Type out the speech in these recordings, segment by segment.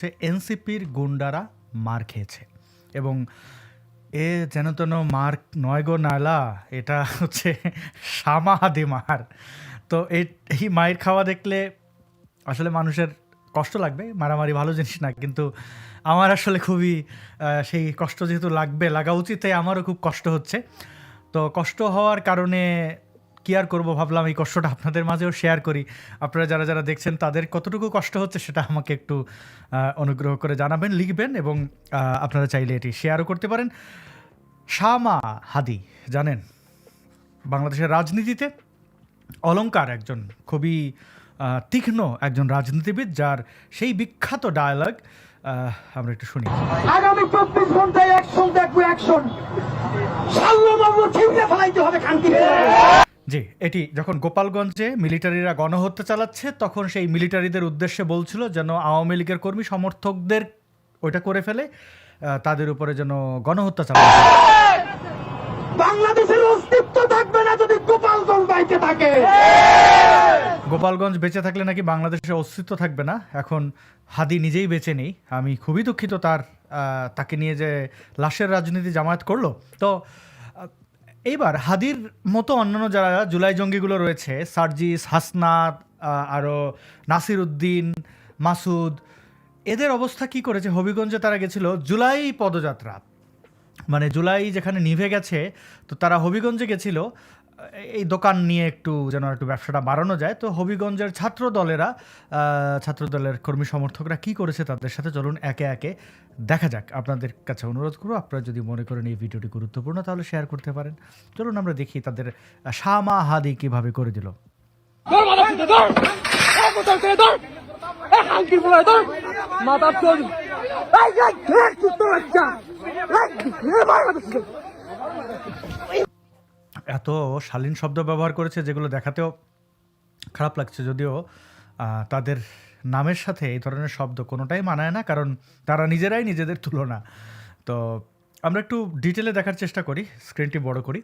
সে এনসিপির গুন্ডারা মার খেয়েছে এবং এ যেন তেন মার নয় গো নালা, এটা হচ্ছে সামাহাদি মার। তো এই মায়ের খাওয়া দেখলে আসলে মানুষের কষ্ট লাগবে, মারামারি ভালো জিনিস না, কিন্তু আমার আসলে খুবই সেই কষ্ট যেহেতু লাগা উচিত, তাই আমারও খুব কষ্ট হচ্ছে। তো কষ্ট হওয়ার কারণে কি আর করবো, ভাবলাম এই কষ্টটা আপনাদের মাঝেও শেয়ার করি। আপনারা যারা যারা দেখছেন তাদের কতটুকু কষ্ট হচ্ছে সেটা আমাকে একটু অনুগ্রহ করে জানাবেন, লিখবেন এবং আপনারা চাইলে এটি শেয়ারও করতে পারেন। শামা হাদি জানেন, বাংলাদেশের রাজনীতিতে অলংকার, একজন খুবই তীক্ষ্ণ একজন রাজনীতিবিদ, যার সেই বিখ্যাত ডায়ালগ আমরা একটু শুনি। আগামী 24 ঘন্টায় অ্যাকশন দেখবো, অ্যাকশন সাল্লাল্লাহু চিন্তা ফলাইতে হবে খানকি। জি, এটি যখন গোপালগঞ্জে মিলিটারিরা গণহত্যা চালাচ্ছে তখন সেই মিলিটারিদের উদ্দেশ্যে বলছিল যেন আওয়ামী লীগের কর্মী সমর্থকদের ওইটা করে ফেলে, তাদের উপরে যেন গণহত্যা চালানো। বাংলাদেশের অস্তিত্ব থাকবে না যদি গোপালগঞ্জ বাইতে থাকে। গোপালগঞ্জ বেঁচে থাকলে নাকি বাংলাদেশের অস্তিত্ব থাকবে না। এখন হাদি নিজেই বেঁচে নেই, আমি খুবই দুঃখিত তাকে নিয়ে যে লাশের রাজনীতি জামায়াত করলো। তো এইবার হাদির মতো অন্যান্য যারা জুলাই জঙ্গিগুলো রয়েছে, সার্জিস, হাসনাত, আরও নাসির উদ্দিন, মাসুদ, এদের অবস্থা কি করেছে? হবিগঞ্জে তারা গেছিল জুলাই পদযাত্রা, মানে জুলাই যেখানে নিভে গেছে, তো তারা হবিগঞ্জে গেছিল এই দোকান নিয়ে একটু যেন একটু ব্যবসাটা বাড়ানো যায়। তো হবিগঞ্জের ছাত্রদলের কর্মী সমর্থকরা কি করেছে তাদের সাথে, চলুন একে একে দেখা যাক। আপনাদের কাছে অনুরোধ করবো, আপনারা যদি মনে করেন এই ভিডিওটি গুরুত্বপূর্ণ তাহলে শেয়ার করতে পারেন। চলুন আমরা দেখি তাদের শামা হাদি কিভাবে করে দিল। এত শালীন শব্দ ব্যবহার করেছে যেগুলো দেখাতেও খারাপ লাগছে, যদিও তাদের নামের সাথে এই ধরনের শব্দ কোনোটাই মানায় না, কারণ তারা নিজেরাই নিজেদের তুলনা। তো আমরা একটু ডিটেলে দেখার চেষ্টা করি, স্ক্রিনটি বড় করি।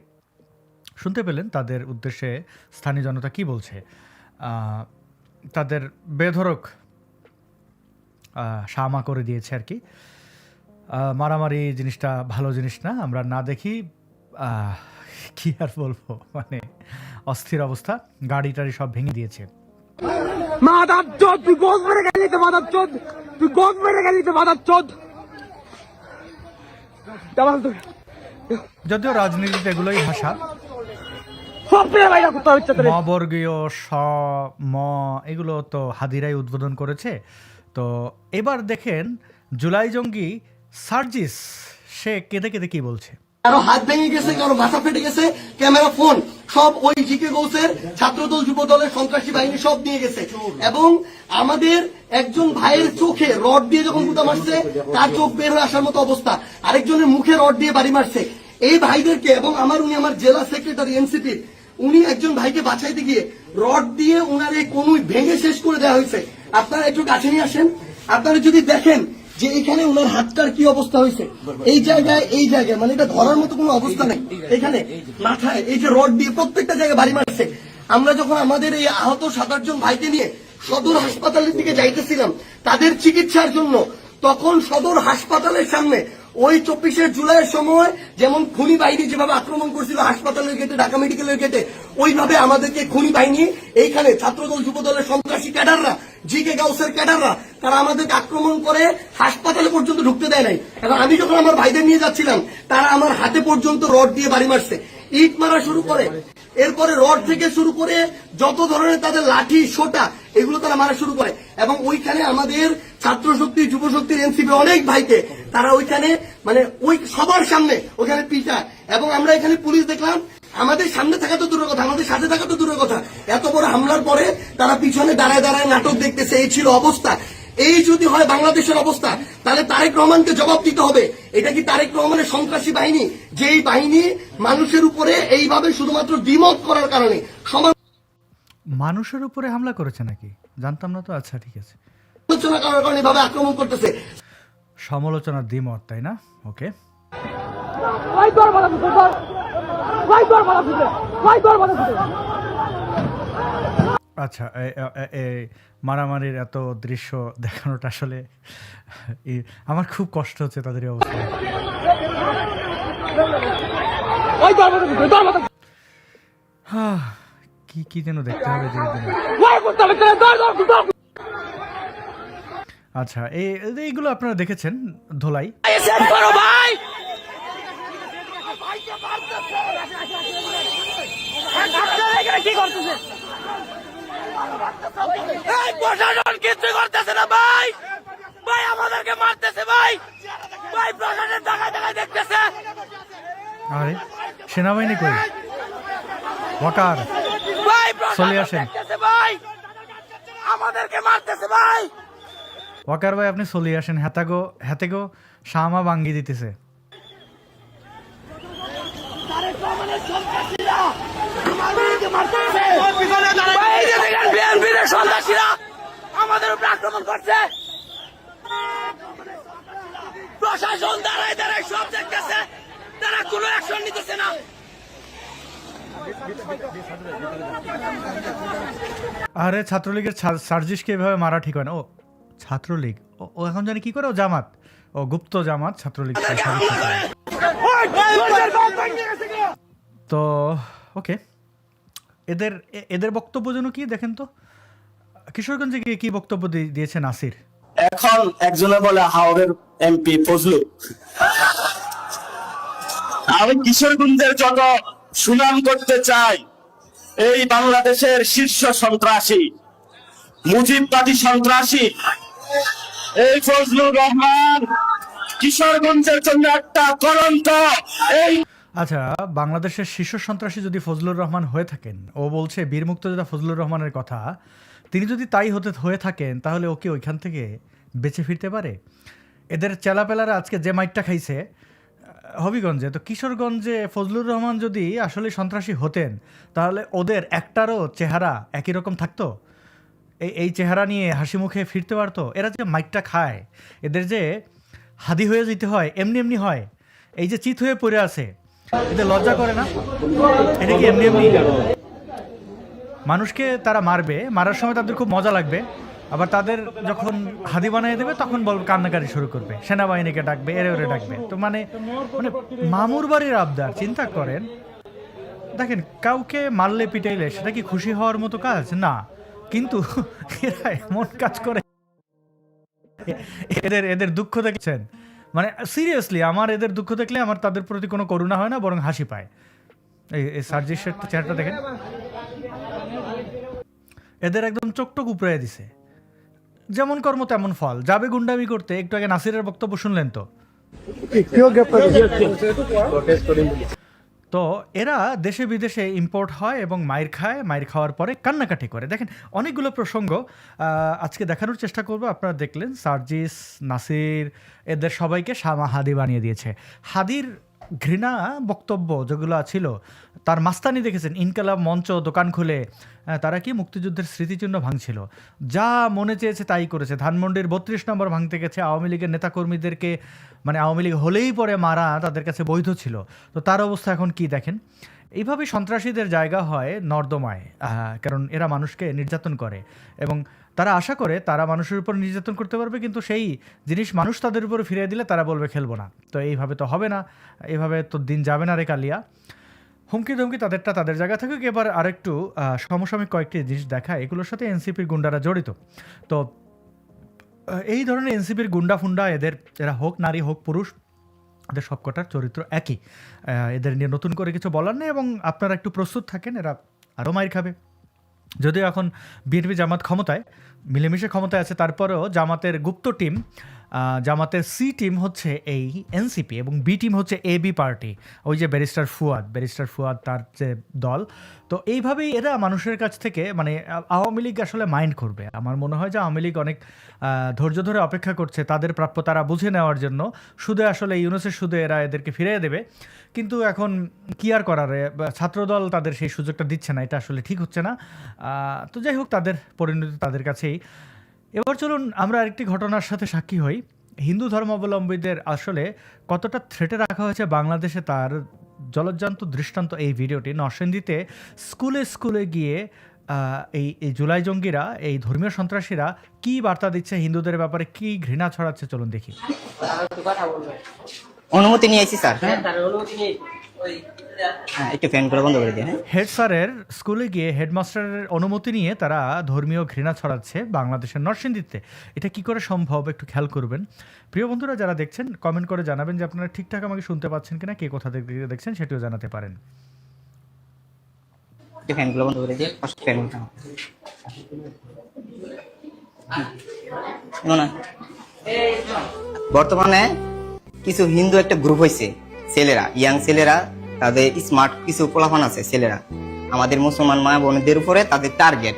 শুনতে পেলেন তাদের উদ্দেশ্যে স্থানীয় জনতা কি বলছে। তাদের বেধড়ক শামা করে দিয়েছে আর কি। মারামারি জিনিসটা ভালো জিনিস না, আমরা না দেখি কি আর বলবো, মানে অস্থির অবস্থা। গাড়ি টাড়ি সব ভেঙে দিয়েছে। যদিও রাজনীতিতে এগুলোই ভাষা, মবর্গীয় স ম এগুলো তো হাদিরাই উদ্বোধন করেছে। তো এবার দেখেন জুলাই জঙ্গি সার্জিস, সে কেঁদে কেঁদে কি বলছে। কারো হাত ভেঙে গেছে, কারো মাথা ফেটে গেছে, ক্যামেরা, ফোন সব ওই জিকে গৌসের ছাত্রদল যুবদলের সন্ত্রাসী বাহিনী সব নিয়ে গেছে। এবং আমাদের একজন ভাইয়ের চোখে রড দিয়ে যখন গুতা মারছে, তার চোখ বের হয়ে আসার মতো অবস্থা, আরেকজনের মুখে রড দিয়ে বাড়ি মারছে। এই ভাইদেরকে এবং উনি আমার জেলা সেক্রেটারি এনসিপি, উনি একজন ভাইকে বাঁচাইতে গিয়ে রড দিয়ে উনার এই কনুই ভেঙে শেষ করে দেওয়া হয়েছে। আপনারা একটু কাছে নিয়ে আসেন, আপনারা যদি দেখেন যে এখানে ওনার হাতটার কি অবস্থা হয়েছে, এই জায়গায় মানে এটা ধরার মতো কোনো অবস্থা নেই। এখানে মাথায় এই যে রড দিয়ে প্রত্যেকটা জায়গায় বাড়ি মারছে। আমরা যখন আমাদের এই আহত 7-8 জন ভাইকে নিয়ে সদর হাসপাতালের দিকে যাইতেছিলাম তাদের চিকিৎসার জন্য, তখন সদর হাসপাতালের সামনে ওই 24শে জুলাইয়ের সময় যেমন খুনি বাহিনী যেভাবে আক্রমণ করছিল হাসপাতালের গেটে, ঢাকা মেডিকেলের গেটে, ওইভাবে আমাদেরকে খুনি বাহিনী এইখানে ছাত্রদল যুবদলের সন্ত্রাসী ক্যাডাররা, জিকে গাউসের ক্যাডাররা, তারা আমাদেরকে আক্রমণ করে হাসপাতালে পর্যন্ত ঢুকতে দেয় নাই। এবং আমি যখন আমার ভাইদের নিয়ে যাচ্ছিলাম তারা আমার হাতে পর্যন্ত রড দিয়ে বাড়ি মারছে, ইট মারা শুরু করে, এরপরে রড থেকে শুরু করে যত ধরনের তাদের লাঠি সোটা এগুলো তারা মারা শুরু করে। এবং ওইখানে আমাদের ছাত্র শক্তি, যুব শক্তির এনসিপি অনেক ভাইকে তারা ওইখানে মানে ওই সবার সামনে ওখানে পিটা। এবং আমরা এখানে পুলিশ দেখলাম, আমাদের সামনে থাকা তো দূরের কথা, আমাদের সাথে থাকা তো দূরের কথা, এত বড় হামলার পরে তারা পিছনে দাঁড়ায় দাঁড়ায় নাটক দেখতেছে। এই ছিল অবস্থা। এই যদি হয় বাংলাদেশের অবস্থা, তাহলে তারেক রহমানকে জবাব দিতে হবে। এটা কি তারেক রহমানের সন্ত্রাসী বাহিনী, যেই বাহিনী মানুষের উপরে এইভাবে শুধুমাত্র দ্বিমত করার কারণে মানুষের উপরে হামলা করেছে নাকি জানতাম না তো। আচ্ছা ঠিক আছে, সমালোচনা করার কারণে এভাবে আক্রমণ করতেছে। সমালোচনার দ্বিমত, তাই না? ওকে, আচ্ছা, এই মারামারির এত দৃশ্য দেখানোটা আসলে আমার খুব কষ্ট হচ্ছে তাদের এই অবস্থা। কি কি যেন দেখতে হবে ধীরে ধীরে। আচ্ছা, এইগুলো আপনারা দেখেছেন ধোলাই। প্রশাসন কিছু করতেছে না ভাই, ভাই আমাদেরকে মারতেছে ভাই, ভাই প্রশাসন টাকা টাকা দেখতেছে। আরে সেনাবাহিনী কই? ওয়াকার ভাই চলে প্রশাসন আসেন। দেখতেছে ভাই, আমাদেরকে মারতেছে ভাই। ওয়াকার ভাই আপনি চলে আসেন, হাতে গো শামা ভাঙ্গি দিতেছে। বিএনপির সন্ত্রাসীরা আমাদের উপর আক্রমণ করছে, প্রশাসন দাঁড়ায় দাঁড়ায় সব দেখতেছে, তারা কোনো অ্যাকশন নিতেছে না। আরে ছাত্রলীগের সার্জিসকে এভাবে মারা ঠিক হয় না। ও ছাত্রলীগ, ও এখন জানি কি করে, ও জামাত, ও গুপ্ত জামাত ছাত্রলীগ। তো ওকে, এদের বক্তব্য যেন কি দেখেন তো। কিশোরগঞ্জে গিয়ে কি বক্তব্য দিয়েছে নাসির। এখন একজনে বলে হাওড়ের এমপি ফজলু। আমি কিশোরগঞ্জের জন্য সুনাম করতে চাই, এই বাংলাদেশের শীর্ষ সন্ত্রাসী, মুজিববাদী সন্ত্রাসী এই ফজলুর রহমান কিশোরগঞ্জের জন্য একটা কলঙ্ক। এই আচ্ছা, বাংলাদেশের শীর্ষ সন্ত্রাসী যদি ফজলুর রহমান হয়ে থাকেন, ও বলছে বীর মুক্তিযোদ্ধা ফজলুর রহমানের কথা, তিনি যদি তাই হয়ে থাকেন তাহলে ওকে ওইখান থেকে বেঁচে ফিরতে পারে? এদের চেলাপেলারা আজকে যে মাইটটা খাইছে হবিগঞ্জে, তো কিশোরগঞ্জে ফজলুর রহমান যদি আসলে সন্ত্রাসী হতেন তাহলে ওদের একটারও চেহারা একই রকম থাকতো? এই চেহারা নিয়ে হাসি মুখে ফিরতে পারতো? এরা যে মাইটটা খায়, এদের যে হাদি হয়ে যেতে হয়, এমনি এমনি হয়, এই যে চিত হয়ে পড়ে আছে, এদের লজ্জা করে না? এটা কি এমনি এমনি? মানুষকে তারা মারার সময় তাদের খুব মজা লাগবে, আবার তাদের যখন হাদি বানিয়ে দেবে তখন বলবে, কান্নাকাটি শুরু করবে, সেনাবাহিনীকে ডাকবে, এরে ওরে ডাকবে। তো মানে মামুর বাড়ির আবদার, চিন্তা করেন। দেখেন, কাউকে মারলে পিটাইলে সেটা কি খুশি হওয়ার মতো কাজ না, কিন্তু এরা এমন কাজ করে। এদের দুঃখ দেখছেন, মানে সিরিয়াসলি আমার এদের দুঃখ দেখলে আমার তাদের প্রতি কোনো করুণা হয় না, বরং হাসি পায়। এই সার্জিসের চেহারাটা দেখেন, এদের একদম চোখটোক উপড়ে দিছে। যেমন কর্ম তেমন ফল, যাবে গুন্ডামি করতে। একটু আগে নাসিরের বক্তব্য শুনলেন তো এরা দেশে বিদেশে ইম্পোর্ট হয় এবং মাইর খায়, মাইর খাওয়ার পরে কান্নাকাটি করে। দেখেন, অনেকগুলো প্রসঙ্গ আজকে দেখানোর চেষ্টা করবো। আপনারা দেখলেন সার্জিস, নাসির, এদের সবাইকে শামা হাদি বানিয়ে দিয়েছে। হাদির ঘৃণা বক্তব্য যেগুলো ছিল, তার মাস্তানি দেখেছেন, ইনকালাব মঞ্চ দোকান খুলে তারা কি মুক্তিযুদ্ধের স্মৃতিচিহ্ন ভাঙছিল, যা মনে চেয়েছে তাই করেছে। ধানমন্ডির 32 নম্বর ভাঙতে গেছে, আওয়ামী লীগের নেতাকর্মীদেরকে, মানে আওয়ামী লীগ হলেই পরে মারা তাদের কাছে বৈধ ছিল। তো তার অবস্থা এখন কি দেখেন। এইভাবে সন্ত্রাসীদের জায়গা হয় নর্দমায়, কারণ এরা মানুষকে নির্যাতন করে এবং তারা আশা করে তারা মানুষের উপর নির্যাতন করতে পারবে, কিন্তু সেই জিনিস মানুষ তাদের উপরে ফিরিয়ে দিলে তারা বলবে খেলবো না। তো এইভাবে তো হবে না, এইভাবে তো দিন যাবে না রে কালিয়া। হুমকি ধমকি তাদেরটা তাদের জায়গা থেকে। এবার আরেকটু সমসাময়িক কয়েকটি জিনিস দেখায়, এগুলোর সাথে এনসিপির গুন্ডারা জড়িত। তো এই ধরনের এনসিপির গুন্ডা ফুন্ডা, এরা হোক নারী হোক পুরুষ, এদের সবকটার চরিত্র একই। এদের নিয়ে নতুন করে কিছু বলার নেই, এবং আপনারা একটু প্রস্তুত থাকেন, এরা আরও মাইর খাবে। যদিও এখন বিএনপি জামাত ক্ষমতায়, মিলেমিশে ক্ষমতায় আছে, তারপরেও জামাতের গুপ্ত টিম, জামাতের সি টিম হচ্ছে এই এনসিপি এবং বি টিম হচ্ছে এবি পার্টি, ওই যে ব্যারিস্টার ফুয়াদ তার যে দল। তো এইভাবেই এরা মানুষের কাছ থেকে, মানে আওয়ামী লীগ আসলে মাইন্ড করবে। আমার মনে হয় যে আওয়ামী লীগ অনেক ধৈর্য ধরে অপেক্ষা করছে তাদের প্রাপ্য তারা বুঝে নেওয়ার জন্য। সুদে আসলে ইউনুসের সুদে এরা এদেরকে ফিরিয়ে দেবে, কিন্তু এখন কি আর করার, ছাত্রদল তাদের সেই সুযোগটা দিচ্ছে না, এটা আসলে ঠিক হচ্ছে না। তো যাই হোক, তাদের পরিণতি তাদের কাছেই। এবার চলুন আমরা আরেকটি ঘটনার সাথে সাক্ষী হই। হিন্দু ধর্মাবলম্বীদের আসলে কতটা থ্রেটে রাখা হয়েছে বাংলাদেশে, তার জলজ্জান্ত দৃষ্টান্ত এই ভিডিওটি। নরসিংদীতে স্কুলে গিয়ে এই এই জুলাই জঙ্গিরা, এই ধর্মীয় সন্ত্রাসীরা কি বার্তা দিচ্ছে হিন্দুদের ব্যাপারে, কি ঘৃণা ছড়াচ্ছে চলুন দেখি। অনুমতি নিয়েছি স্যার। হ্যাঁ, একটু ফ্যান করে বন্ধ করে দিয়ে। হ্যাঁ, হেড স্যারের স্কুলে গিয়ে হেডমাস্টারের অনুমতি নিয়ে তারা ধর্মীয় ঘৃণা ছড়াচ্ছে বাংলাদেশের নরসিংদীতে। এটা কি করে সম্ভব একটু খেয়াল করবেন। প্রিয় বন্ধুরা যারা দেখছেন কমেন্ট করে জানাবেন যে আপনারা ঠিকঠাক আমাকে শুনতে পাচ্ছেন কিনা, কে কোথা থেকে দেখছেন সেটিও জানাতে পারেন। একটু ফ্যানগুলো বন্ধ করে দিয়ে ফার্স্ট ফ্যান উঠাও। শোনো না, বর্তমানে কিছু হিন্দু একটা গ্রুপ হয়েছে, ছেলেরা, ইয়াং ছেলেরা, তাদের স্মার্ট কিছু পোলাপান আছে ছেলেরা, আমাদের মুসলমান মা বোনদের উপরে তাদের টার্গেট।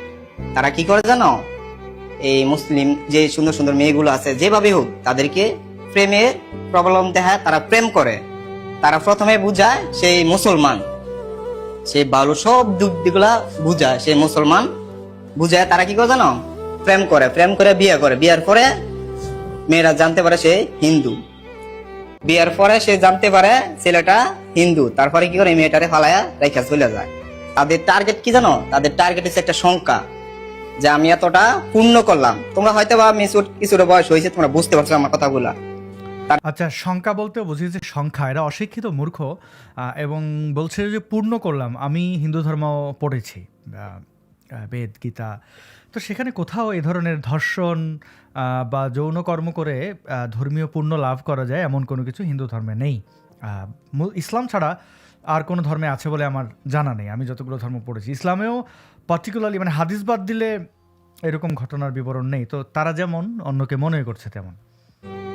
তারা কি করে জানো, এই মুসলিম যে সুন্দর সুন্দর মেয়েগুলো আছে যেভাবে হোক তাদেরকে প্রেমের প্রবলেম দেখায়, তারা প্রেম করে। তারা প্রথমে বুঝায় সেই মুসলমান, সে ভালো সব দিকগুলা বুঝায়, সে মুসলমান বুঝায়। তারা কি করে জানো, প্রেম করে, প্রেম করে বিয়ে করে। বিয়ার পরে মেয়েরা জানতে পারে সে হিন্দু, বিয়ার পরে সে জানতে পারে ছেলেটা হিন্দু। তারপরে কি করে, মেয়েটারে ফালায়া রেখা চলে যায়। তাদের টার্গেট কি জানো, তাদের টার্গেট হচ্ছে একটা সংখ্যা, যে আমি এতটা পূর্ণ করলাম। তোমরা হয়তো বা কিছুটা বয়স হয়েছে, তোমরা বুঝতে পারছো আমার কথাগুলা। আচ্ছা, সংখ্যা বলতেও বুঝিয়েছে সংখ্যা, এরা অশিক্ষিত মূর্খ এবং বলছে যে পূর্ণ করলাম। আমি হিন্দু ধর্ম পড়েছি, বেদ গীতা, তো সেখানে কোথাও এই ধরনের ধর্ষণ বা যৌন কর্ম করে ধর্মীয় পুণ্য লাভ করা যায় এমন কোনো কিছু হিন্দু ধর্মে নেই। ইসলাম ছাড়া আর কোনো ধর্মে আছে বলে আমার জানা নেই, আমি যতগুলো ধর্ম পড়েছি। ইসলামেও পার্টিকুলারলি মানে হাদিস বাদ দিলে এরকম ঘটনার বিবরণ নেই। তো তারা যেমন অন্যকে মনে করছে তেমন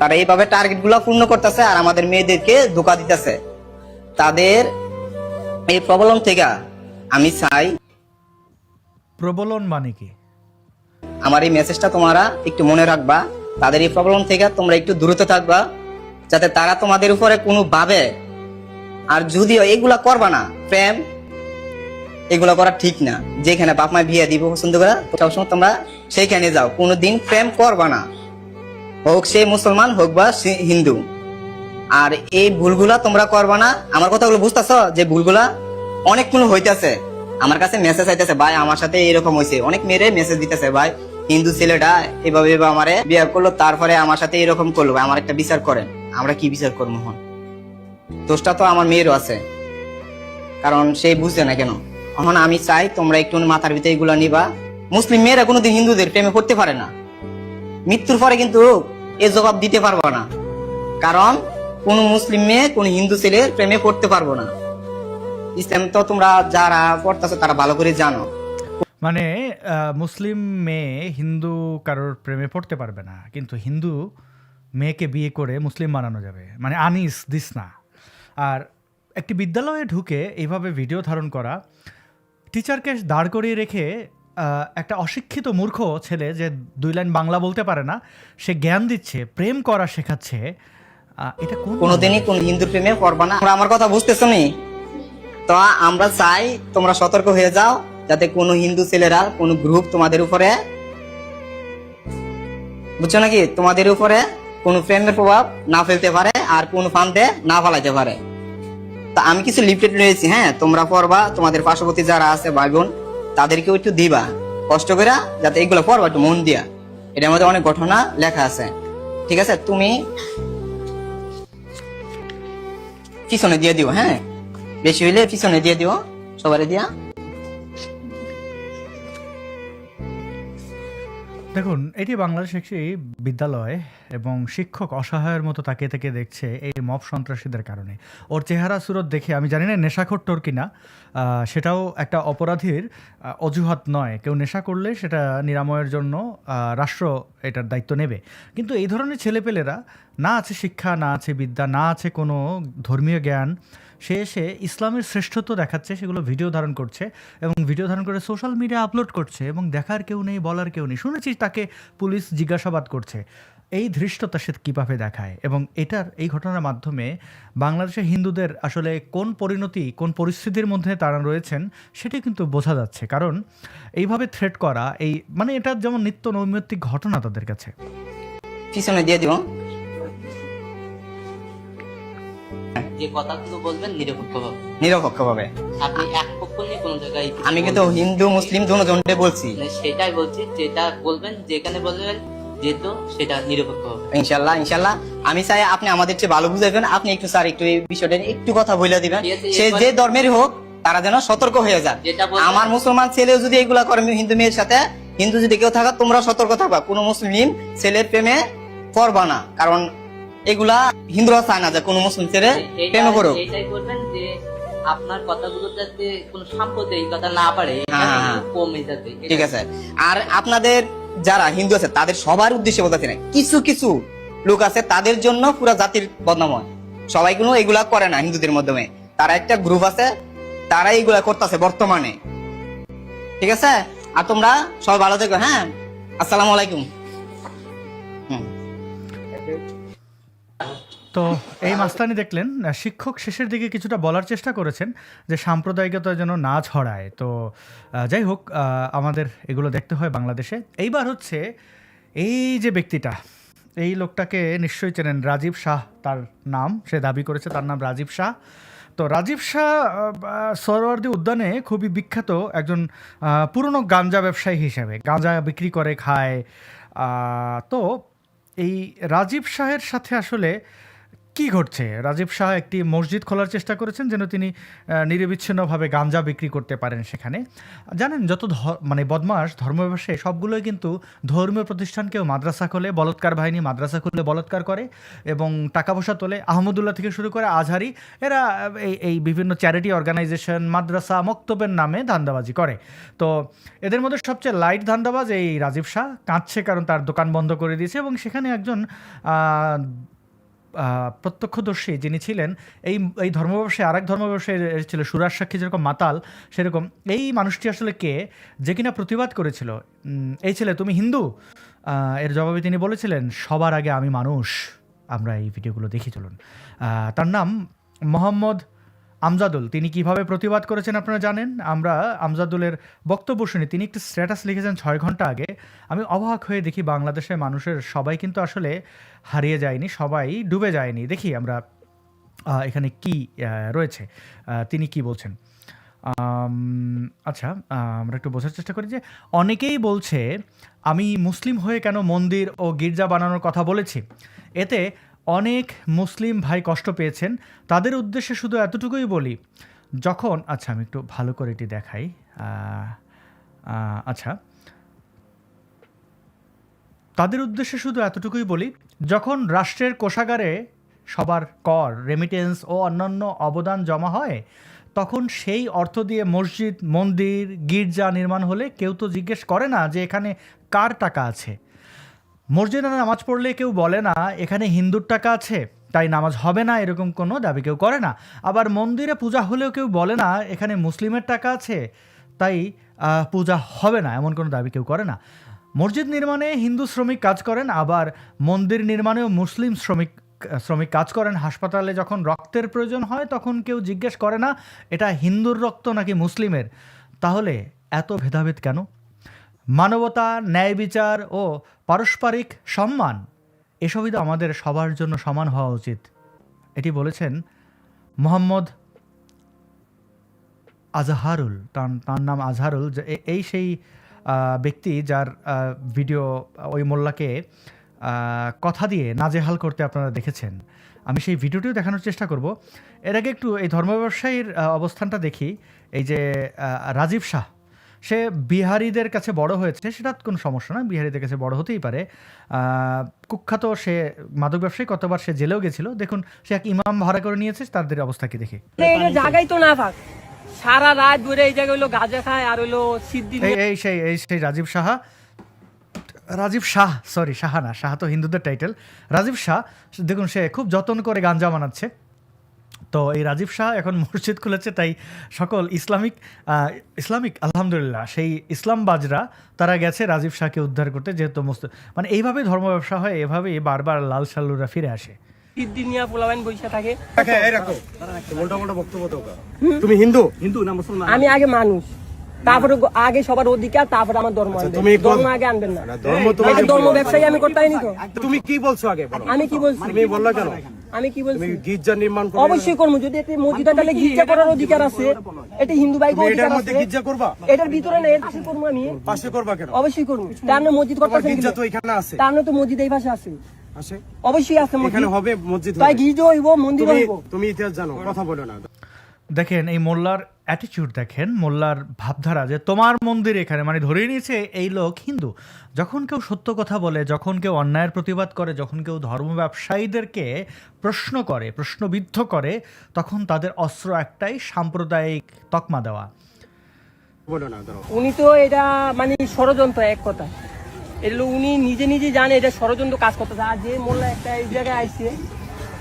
তারা এইভাবে টার্গেট গুলা পূর্ণ করতেছে আর আমাদের মেয়েদেরকে ধোঁকা দিতেছে। তাদের এই প্রবলেম থেকে আমি চাই, প্রবলন মানে কি, আমার এই মেসেজটা তোমরা একটু মনে রাখবা। তাদের এই প্রবলেম থেকে তোমরা একটু দূরত থাকবা, যাতে তারা তোমাদের উপরে কোনো ভাবে। আর যদিও এগুলা করবা না, প্রেম এগুলা করা ঠিক না। যেখানে বাপ মা বিয়ে দিব পছন্দ করে, সবসময় তোমরা সেইখানে যাও, কোনোদিন প্রেম করবা না, হোক সে মুসলমান হোক বা হিন্দু। আর এই ভুলগুলা তোমরা করবা না। আমার কথাগুলো বুঝতেছ যে ভুলগুলা অনেক কোনো হইতেছে। আমার কাছে মেসেজ আইতেছে, ভাই আমার সাথে এরকম হয়েছে। অনেক মেয়েরে মেসেজ দিতেছে, ভাই হিন্দু ছেলেটা এভাবে আমারে বিয়ে করলো, তারপরে আমার সাথে এরকম করলো, আমার একটা বিচার করেন। আমরা কি বিচার করবো? হন, দোষটা তো আমার মেয়েরও আছে, কারণ সে বুঝছে না কেন। এখন আমি চাই তোমরা একটু মাথার ভিতরে এগুলা নিবা। মুসলিম মেয়েরা কোনোদিন হিন্দুদের প্রেমে পড়তে পারে না। মৃত্যুর পরে কিন্তু এ জবাব দিতে পারবো না, কারণ কোন মুসলিম মেয়ে কোন হিন্দু ছেলের প্রেমে পড়তে পারবো না। ইসলাম তো তোমরা যারা পড়তেছো তারা ভালো করে জানো। মানে মুসলিম মেয়ে হিন্দু কারোর প্রেমে পড়তে পারবে না, কিন্তু হিন্দু মেয়েকে বিয়ে করে মুসলিম বানানো যাবে, মানে আনিস দিস না। আর একটি বিদ্যালয়ে ঢুকে এইভাবে ভিডিও ধারণ করা, টিচারকে দাঁড় করিয়ে রেখে একটা অশিক্ষিত মূর্খ ছেলে যে 2 লাইন বাংলা বলতে পারে না, সে জ্ঞান দিচ্ছে, প্রেম করা শেখাচ্ছে। এটা কোনোদিনই কোন হিন্দুর প্রেমে পড়বা না। আমার কথা বুঝতেছো নি? তো আমরা চাই তোমরা সতর্ক হয়ে যাও, যাতে কোনো হিন্দু ছেলেরা কোন গ্রুপ তোমাদের উপরে, বুঝছো নাকি, তোমাদের উপরে কোন প্রেমের প্রভাব না ফেলতে পারে আর কোন ফান্দে না ফালাইতে পারে। তা আমি কিছু লিফলেট রয়েছি, হ্যাঁ তোমরা পড়বা, তোমাদের পার্শ্ববর্তী যারা আছে ভাই বোন তাদেরকেও একটু দিবা কষ্ট করে, যাতে এগুলো পড়বা একটু মন দিয়া। এটার মধ্যে অনেক ঘটনা লেখা আছে, ঠিক আছে? তুমি পিছনে দিয়ে দিও, হ্যাঁ বেশি হইলে পিছনে দিয়ে দিও, সবারে দিয়া। দেখুন, এটি বাংলাদেশ একটি বিদ্যালয় এবং শিক্ষক অসহায়ের মতো তাকিয়ে থেকে দেখছে এই মব সন্ত্রাসীদের কারণে। ওর চেহারা সুরত দেখে আমি জানি না নেশাখোর টোর কিনা, সেটাও একটা অপরাধীর অজুহাত নয়। কেউ নেশা করলে সেটা নিরাময়ের জন্য রাষ্ট্র এটার দায়িত্ব নেবে, কিন্তু এই ধরনের ছেলেপেলেরা না আছে শিক্ষা, না আছে বিদ্যা, না আছে কোনো ধর্মীয় জ্ঞান, সে এসে ইসলামের শ্রেষ্ঠত্ব দেখাচ্ছে, সেগুলো ভিডিও ধারণ করছে এবং ভিডিও ধারণ করে সোশ্যাল মিডিয়া আপলোড করছে এবং দেখার কেউ নেই, বলার কেউ নেই। শুনেছি তাকে পুলিশ জিজ্ঞাসাবাদ করছে। এই ধৃষ্টতা সে কীভাবে দেখায়, এবং এই ঘটনার মাধ্যমে বাংলাদেশের হিন্দুদের আসলে কোন পরিণতি, কোন পরিস্থিতির মধ্যে তারা রয়েছেন সেটি কিন্তু বোঝা যাচ্ছে। কারণ এইভাবে থ্রেট করা, মানে এটা যেমন নিত্য নৈমিত্তিক ঘটনা তাদের কাছে। পিছনে দিয়ে দিব। যে কথাগুলো বলবেন নিরপেক্ষভাবে। নিরপেক্ষভাবে। আপনি এক পক্ষ নিয়ে কোনো জায়গায় আমি কিন্তু হিন্দু মুসলিম দুজনকে বলছি। সেটাই বলছি, যেটা বলবেন যেখানে বলবেন যেহেতু সেটা নিরপেক্ষভাবে। ইনশাল্লাহ ইনশাল্লাহ। আমি চাই আপনি আমাদের চেয়ে ভালো বুঝাবেন। আপনি একটু স্যার একটু এই বিষয়টা নিয়ে একটু কথা বলে দিবেন, সে যে ধর্মেরই হোক তারা যেন সতর্ক হয়ে যায়। আমার মুসলমান ছেলেও যদি এগুলা করে হিন্দু মেয়ের সাথে, হিন্দু যদি কেউ থাকা, তোমরা সতর্ক থাকবা, কোনো মুসলিম ছেলের প্রেমে পড়বা না, কারণ এগুলা হিন্দুরা চায় না যে কোনো মুসলিম ছেলে প্রেমে করুক। এটাই বলবেন যে আপনার কথাগুলো যাতে কোনো সাম্প্রদায়িকতা না পারে, কমে যাতে। ঠিক আছে। আর আপনাদের যারা হিন্দু আছে তাদের সবার উদ্দেশ্যে বলতে না, কিছু কিছু লোক আছে তাদের জন্য পুরো জাতির বদনাম হয়। সবাই কোনো এগুলা করে না হিন্দুদের মাধ্যমে, তারা একটা গ্রুপ আছে, তারা এইগুলা করতেছে বর্তমানে। ঠিক আছে। আর তোমরা সবাই ভালো থেকো। হ্যাঁ, আসসালামু আলাইকুম। তো এই মাস্তানি দেখলেন, শিক্ষক শেষের দিকে কিছুটা বলার চেষ্টা করেছেন যে সাম্প্রদায়িকতা যেন না ছড়ায়। তো যাই হোক, আমাদের এগুলো দেখতে হয় বাংলাদেশে। এইবার হচ্ছে এই যে ব্যক্তিটা, এই লোকটাকে নিশ্চয়ই চেনেন, রাজীব শাহ তার নাম, সে দাবি করেছে তার নাম রাজীব শাহ। তো রাজীব শাহ সোহরাওয়ার্দী উদ্যানে খুবই বিখ্যাত একজন পুরনো গাঁজা ব্যবসায়ী হিসেবে, গাঁজা বিক্রি করে খায়। তো এই রাজীব শাহের সাথে আসলে কি ঘটছে? রাজীব শাহ একটি মসজিদ খোলার চেষ্টা করেছেন যেন তিনি নিরবিচ্ছিন্নভাবে গাঁজা বিক্রি করতে পারেন সেখানে। জানেন, যত মানে বদমাস ধর্ম ব্যবসায়ী সবগুলোই কিন্তু ধর্মীয় প্রতিষ্ঠানকেও মাদ্রাসা খোলে, বলৎকার বাহিনী মাদ্রাসা খুলে বলৎকার করে এবং টাকা পয়সা তোলে। আহমদুল্লাহ থেকে শুরু করে আজহারি, এরা এই বিভিন্ন চ্যারিটি অর্গানাইজেশন, মাদ্রাসা, মক্তবের নামে ধান্দাবাজি করে। তো এদের মধ্যে সবচেয়ে লাইট ধান্দাবাজ এই রাজীব শাহ। কাঁদছে কারণ তার দোকান বন্ধ করে দিয়েছে এবং সেখানে একজন প্রত্যক্ষদর্শী যিনি ছিলেন, এই ধর্ম ব্যবসায়ী আরেক ধর্ম ব্যবসায়ী ছিল সুরাজ সাক্ষী, যেরকম মাতাল সেরকম এই মানুষটি আসলে কে, যে কিনা প্রতিবাদ করেছিল, এই ছেলে তুমি হিন্দু? এর জবাবে তিনি বলেছিলেন সবার আগে আমি মানুষ। আমরা এই ভিডিওগুলো দেখি, চলুন। তার নাম মোহাম্মদ আমজাদুল। তিনি কিভাবে প্রতিবাদ করেছেন আপনারা জানেন। আমরা আমজাদুলের বক্তব্য শুনি। তিনি একটি স্ট্যাটাস লিখেছেন 6 ঘন্টা আগে। আমি অবাক হয়ে দেখি বাংলাদেশের মানুষের সবাই কিন্তু আসলে হারিয়ে যায়নি, সবাই ডুবে যায়নি। দেখি আমরা এখানে কি রয়েছে, তিনি কি বলছেন। আচ্ছা, আমরা একটু বোঝার চেষ্টা করি যে অনেকেই বলছে আমি মুসলিম হয়ে কেন মন্দির ও গির্জা বানানোর কথা বলেছি। এতে অনেক মুসলিম ভাই কষ্ট পেয়েছেন। তাদের উদ্দেশ্যে শুধু এতটুকুই বলি, যখন আচ্ছা আমি একটু ভালো করে এটি দেখাই। আচ্ছা, তাদের উদ্দেশ্যে শুধু এতটুকুই বলি, যখন রাষ্ট্রের কোষাগারে সবার কর, রেমিটেন্স ও অন্যান্য অবদান জমা হয়, তখন সেই অর্থ দিয়ে মসজিদ, মন্দির, গির্জা নির্মাণ হলে কেউ তো জিজ্ঞেস করে না যে এখানে কার টাকা আছে। মসজিদে নামাজ পড়লে কেউ বলে না এখানে হিন্দুর টাকা আছে তাই নামাজ হবে না, এরকম কোনো দাবি কেউ করে না। আবার মন্দিরে পূজা হলেও কেউ বলে না এখানে মুসলিমের টাকা আছে তাই পূজা হবে না, এমন কোনো দাবি কেউ করে না। মসজিদ নির্মাণে হিন্দু শ্রমিক কাজ করেন, আবার মন্দির নির্মাণেও মুসলিম শ্রমিক কাজ করেন। হাসপাতালে যখন রক্তের প্রয়োজন হয় তখন কেউ জিজ্ঞেস করে না এটা হিন্দুর রক্ত নাকি মুসলিমের। তাহলে এত ভেদাভেদ কেন? মানবতা, ন্যায় বিচার ও পারস্পরিক সম্মান, এসবই তো আমাদের সবার জন্য সমান হওয়া উচিত। এটি বলেছেন মোহাম্মদ আজহারুল। তার নাম আজহারুল। এই সেই ব্যক্তি যার ভিডিও ওই মোল্লাকে কথা দিয়ে নাজেহাল করতে আপনারা দেখেছেন। আমি সেই ভিডিওটিও দেখানোর চেষ্টা করব। এর আগে একটু এই ধর্ম ব্যবসায়ীর অবস্থানটা দেখি। এই যে রাজীব শাহ, সে বিহারিদের কাছে বড় হয়েছে, সেটা কোনো সমস্যা না, বিহারিদের কাছে বড় হতেই পারে। কুখ্যাত সে মাদক ব্যবসায়ী, কতবার সে জেলেও গেছিল। দেখুন, সে এক ইমাম ভাড়া করে নিয়েছে, তাদের অবস্থা কি দেখি। জায়গায় তো না থাক, সারা রাত ধরে এই জায়গায় হলো গাঁজা খায় আর হলো সিদ্ধি। এই সেই রাজীব শাহ, সরি শাহ না, শাহ তো হিন্দুদের টাইটেল। রাজীব শাহ দেখুন, সে খুব যত্ন করে গাঞ্জা বানাচ্ছে। তো এই রাজীব শাহ এখন মসজিদ খুলেছে, তাই সকল ইসলামিক আলহামদুলিল্লাহ সেই ইসলামবাজরা তারা গেছে রাজীব শাহকে উদ্ধার করতে, যেহেতু মানে এইভাবেই ধর্ম ব্যবসা হয়, এভাবেই বারবার লাল সাল্লুরা ফিরে আসে। সিদ্ধি নিয়ে পোলাবাইন বসে থাকে। তুমি হিন্দু না মুসলমান? আমি আগে মানুষ, তারপরে আগে সবার অধিকার, তারপরে আমার ধর্ম আনবেন। ধর্ম আগে আনবেন না। ধর্ম ব্যবসায়ী আমি করতে পারিনি তো। তুমি কি বলছো আগে? আমি কি বলছি? তুমি বললা কেন? আমি কি বলছি তুমি গির্জা নির্মাণ করবে? অবশ্যই করবো, যদি এটা মসজিদে তাহলে গির্জা করার অধিকার আছে, এটা হিন্দু ভাই তুমি এটার মধ্যে গির্জা করবা? এটার ভিতরে না, এর পাশে করবো আমি। পাশে করবা কেন? অবশ্যই করবো, তার না মসজিদ তোমার করতে গির্জা তো এখানে আছে। তার না তো মসজিদ এই পাশে আছে, আছে অবশ্যই আছে এখানে মসজিদ, হবে মসজিদ তাই হবে। গির্জা হইব, মন্দির তুমি হইব। তুমি ইতিহাস জানো, কথা বলো না। দেখেন এই মোল্লার অ্যাটিটিউড, দেখেন মোল্লার ভাবধারা, যে তোমার মন্দির এখানে, মানে ধরেই নিয়েছে এই লোক হিন্দু। যখন কেউ সত্য কথা বলে, যখন কেউ অন্যায়ের প্রতিবাদ করে, যখন কেউ ধর্ম ব্যবসায়ীদেরকে প্রশ্ন করে, প্রশ্নবিদ্ধ করে, তখন তাদের অস্ত্র একটাই, সাম্প্রদায়িক তকমা দেওয়া। বলো না, ধরো। উনি তো এটা মানে ষড়যন্ত্র, এক কথা এটা হলো উনি নিজে নিজে জানে এটা ষড়যন্ত্র কাজ করতেছে। আর যে মোল্লা একটা এই জায়গায় আইছে,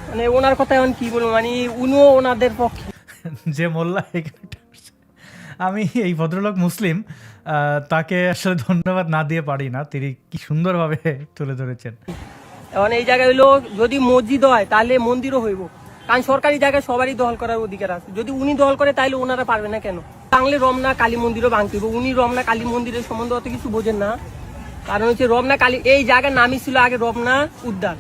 মানে ওনার কথা এখন কি বলবো, মানে উনিও ওনাদের পক্ষে। যে মোল্লা এখানে আসছে, আমি এই ভদ্রলোক মুসলিম, তাকে আসলে ধন্যবাদ না দিয়ে পারি না, তিনি কি সুন্দরভাবে তুলে ধরেছেন। এখন এই জায়গায় হইলো যদি মসজিদ হয় তাহলে মন্দিরও হইব, কারণ সরকারি জায়গায় সবারই দখল করার অধিকার আছে। যদি উনি দখল করে তাহলে ওনারা পারবে না কেন? বাংলে রমনা কালী মন্দিরও ভাঙতে হবে। উনি রমনা কালী মন্দিরের সম্বন্ধে অত কিছু বোঝেন না, কারণ হচ্ছে রমনা কালী এই জায়গার নামই ছিল আগে রমনা উদ্যান,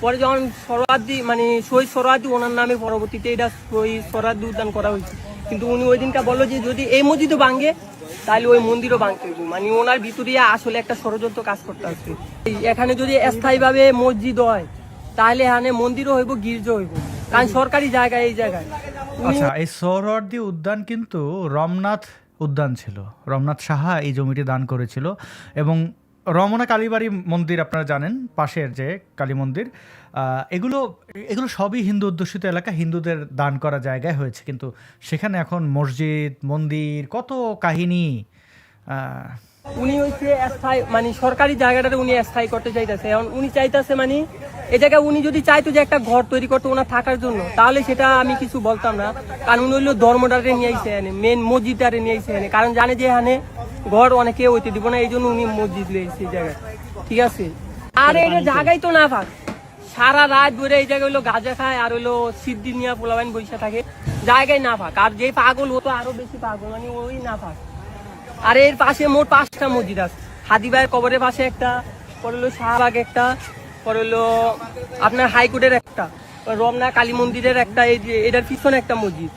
পরে যখন সরোয়ার্দী মানে শহীদ সরোয়ার্দী ওনার নামে পরবর্তীতে এটা শহীদ সরোয়ার্দী উদ্যান করা হয়েছে। কিন্তু উনি ওই দিনটা বললো যে যদি এই মসজিদও ভাঙে তাহলে ওই মন্দিরও ভাঙতে হবে, মানে ওনার ভিতরে আসলে একটা ষড়যন্ত্র কাজ করতে আসবে। এখানে যদি স্থায়ীভাবে মসজিদ হয় তাহলে এখানে মন্দিরও হইব, গির্জা হইব, কারণ সরকারি জায়গায় এই জায়গায়। আচ্ছা, এই সোহরাওয়ার্দী উদ্যান কিন্তু রমনাথ উদ্যান ছিল, রমনাথ সাহা এই জমিটি দান করেছিল। এবং রমনা কালীবাড়ি মন্দির আপনারা জানেন, পাশের যে কালী মন্দির, এগুলো এগুলো সবই হিন্দু অধ্যুষিত এলাকা, হিন্দুদের দান করা জায়গায় হয়েছে। কিন্তু সেখানে এখন মসজিদ, মন্দির, কত কাহিনী। উনি হচ্ছে স্থায়ী মানে সরকারি জায়গাটাতে উনি স্থায়ী করতে চাইতেছে। এখন উনি চাইতেছে মানে এই জায়গায় উনি যদি চাইতো যে একটা ঘর তৈরি করতে ওনার থাকার জন্য, তাহলে সেটা আমি কিছু বলতাম না, কারণ উনি হইলো ধর্মটারে নিয়ে আইসে এনে, মেন মসজিদটারে নিয়ে আইসে এনে, কারণ জানে যে এখানে ঘর অনেকে হইতে দিব না, এই জন্য উনি মসজিদ লিয়েছে এই জায়গায়, ঠিক আছে। আর এটা জায়গায় তো না থাক, সারা রাত ধরে এই জায়গায় হইলো গাঁজা খায় আর হইলো সিদ্ধি নিয়ে পোলাবাইন বসে থাকে, জায়গায় না থাক। আর যে পাগল হতো আরো বেশি পাগল, মানে ওই না থাক। আর এর পাশে মোট 5টা মসজিদ আছে। হাদিবাইয়ের কবরের পাশে একটা, পরে হলো শাহবাগ একটা, পরে হলো আপনার হাইকোর্টের একটা, রমনা কালী মন্দিরের একটা, এই যে এটার পিছনে একটা মসজিদ,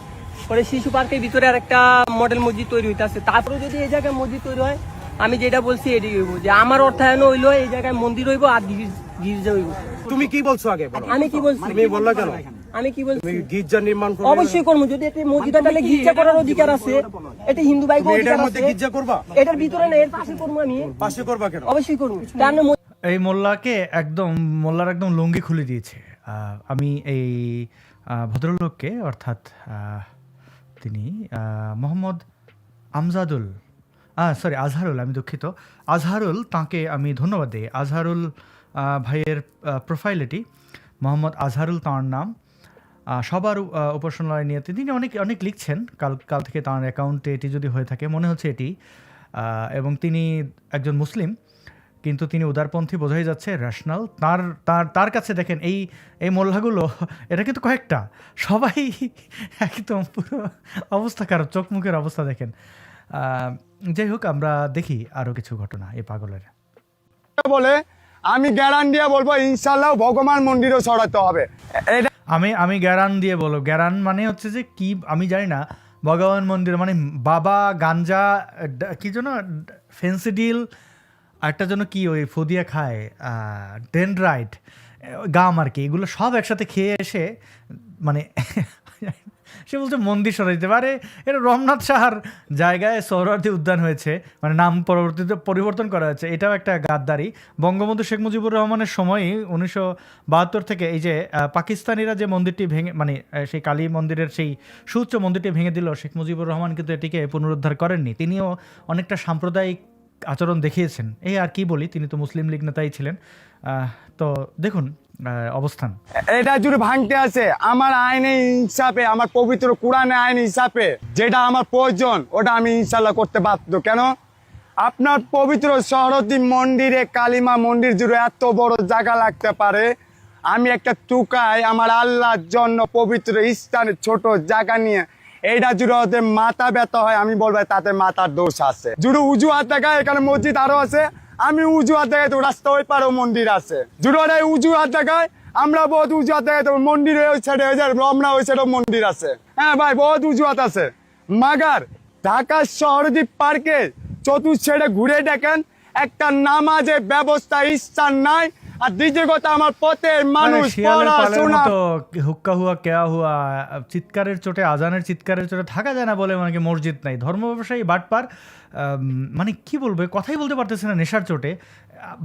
পরে শিশু পার্কের ভিতরে আর একটা মডেল মসজিদ তৈরি হইতেছে। তারপরে যদি এই জায়গায় মসজিদ তৈরি হয়, আমি যেটা বলছি এটাই হইব, যে আমার অর্থায়ন হইলো এই জায়গায় মন্দির হইব আর গির্জা হইব। তুমি কি বলছো আগে বলো? আমি কি বলছি? তুমি বললা কেন? আমি কি বলছি? তুমি গির্জা নির্মাণ করবে? অবশ্যই করবো, যদি এটা মসজিদে তাহলে গির্জা করার অধিকার আছে, এটা হিন্দু ভাই তুমি এটার মধ্যে গির্জা করবা? এটার ভিতরে না, এর পাশে করবো আমি। পাশে করবা কেন? অবশ্যই করবো, তার না এই মোল্লাকে একদম, মোল্লার একদম লুঙ্গি খুলে দিয়েছে। আমি এই ভদ্রলোককে, অর্থাৎ তিনি মোহাম্মদ আমজাদুল, সরি আজহারুল, আমি দুঃখিত, আজহারুল, তাকে আমি ধন্যবাদ দিই। আজহারুল ভাইয়ের প্রোফাইল এটি, মোহাম্মদ আজহারুল তাঁর নাম। সবার উপাসনালয় নিয়ে তিনি অনেক লিখছেন, কাল থেকে তাঁর অ্যাকাউন্টে এটি যদি হয়ে থাকে, মনে হচ্ছে এটি। এবং তিনি একজন মুসলিম, কিন্তু তিনি উদারপন্থী বোঝাই যাচ্ছে, রেশনাল। তার কাছে দেখেন এই মোল্লাগুলো, এটা কিন্তু কয়েকটা, সবাই একদম পুরো অবস্থা খারাপ, চোখ মুখের অবস্থা দেখেন। যাই হোক, আমরা দেখি আরো কিছু ঘটনা এই পাগলের। বলে আমি গ্যারান্টি দিয়ে বলবো ইনশাল্লাহ ভগবান মন্দিরও ছড়াতে হবে। আমি গ্যারান দিয়ে বলবো, গ্যারান মানে হচ্ছে যে কি আমি জানি না, ভগবান মন্দির মানে বাবা গাঞ্জা, কি যেন ফেন্সিডিল, একটা জন্য কি ওই ফদিয়া খায়, ডেনড্রাইট, গাম আর কি, এগুলো সব একসাথে খেয়ে এসে মানে সে বলছে মন্দির সরাই দিতে পারে। এটা রমনাথ সাহার জায়গায় সোহরাওয়ার্দী উদ্যান হয়েছে, মানে নাম পরবর্তীতে পরিবর্তন করা হয়েছে। এটাও একটা গাদ্দারি। বঙ্গবন্ধু শেখ মুজিবুর রহমানের সময়ই 1972 থেকে এই যে পাকিস্তানিরা যে মন্দিরটি ভেঙে, মানে সেই কালী মন্দিরের সেই সুউচ্চ মন্দিরটি ভেঙে দিল, শেখ মুজিবুর রহমান কিন্তু এটিকে পুনরুদ্ধার করেননি। তিনিও অনেকটা সাম্প্রদায়িক আচরণ দেখিয়েছেন। এই আর কি বলি, তিনি তো মুসলিম লীগ নেতাই ছিলেন। তো দেখুন অবস্থান, এটা যদি ভাঙতে আছে আমার আইনে হিসাবে, আমার পবিত্র কোরআনে আইন হিসাবে যেটা আমার প্রয়োজন, ওটা আমি ইনশাল্লাহ করতে বাধ্য। কেন? আপনার পবিত্র সোহরাওয়ার্দী মন্দিরে, কালিমা মন্দির জুড়ে এত বড় জায়গা লাগতে পারে, আমি একটা টুকায় আমার আল্লাহর জন্য পবিত্র স্থানে ছোট জায়গা নিয়ে এইটা জুড়ে ওদের মাথা ব্যথা হয়, আমি বলবো তাতে মাথার দোষ আছে। জুড়ে উজু হাত দেখায়, এখানে মসজিদ আরো আছে, আমি উজু হাত দেখাই তো রাস্তা ওই পারেও মন্দির আছে। জুড়ে উজু হাত দেখায়, আমরা বহুত উজুয়াত দেখে মন্দির ওই সাইডে রমনা ওই সাইডে মন্দির আছে। হ্যাঁ ভাই বহুত উজুয়াত আছে, মাগার ঢাকা শহরদ্বীপ পার্কে চতুর্থ সাইডে ঘুরে দেখেন একটা নামাজের ব্যবস্থা স্থান নাই। আর দ্বিতীয় কথা আমার পথের মানুষ শিয়ালের পালের পড়াশোনা মতো হুক্কা হুয়া কেয়া হুয়া চিৎকারের চোটে, আজানের চিৎকারের চোটে থাকা যায় না বলে মানে মসজিদ নাই। ধর্ম ব্যবসায়ী বাটপার, মানে কি বলবো, কথাই বলতে পারতেছে না নেশার চোটে।